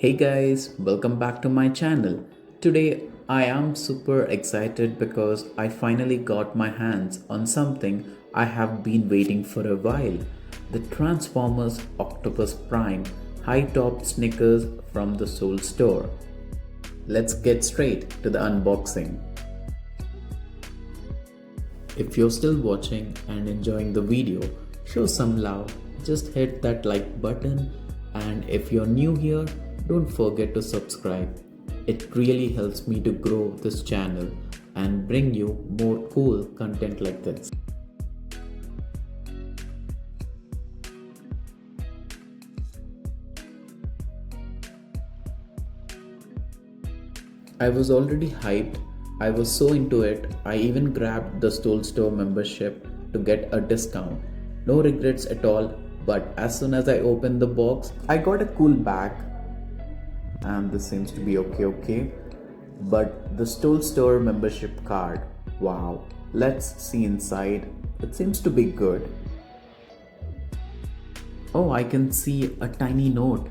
Hey guys, welcome back to my channel. Today I am super excited because I finally got my hands on something I have been waiting for a while. The Transformers Optimus Prime high top sneakers from the Soul Store. Let's get straight to the unboxing. If you're still watching and enjoying the video, show some love. Just hit that like button, and if you're new here, don't forget to subscribe. It really helps me to grow this channel and bring you more cool content like this. I was already hyped. I was so into it, I even grabbed the Soul Store membership to get a discount. No regrets at all, but as soon as I opened the box, I got a cool bag. And this seems to be okay. But the Soul Store membership card, wow. Let's see inside. It seems to be good. Oh, I can see a tiny note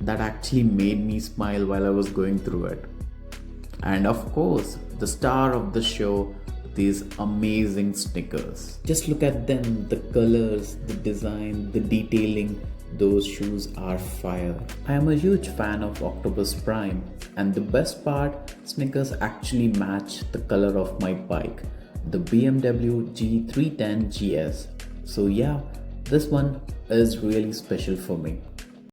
that actually made me smile while I was going through it. And of course, the star of the show, these amazing sneakers. Just look at them, the colors, the design, the detailing. Those shoes are fire. I am a huge fan of Optimus Prime, and the best part, sneakers actually match the color of my bike, the BMW G 310 GS. So yeah, this one is really special for me.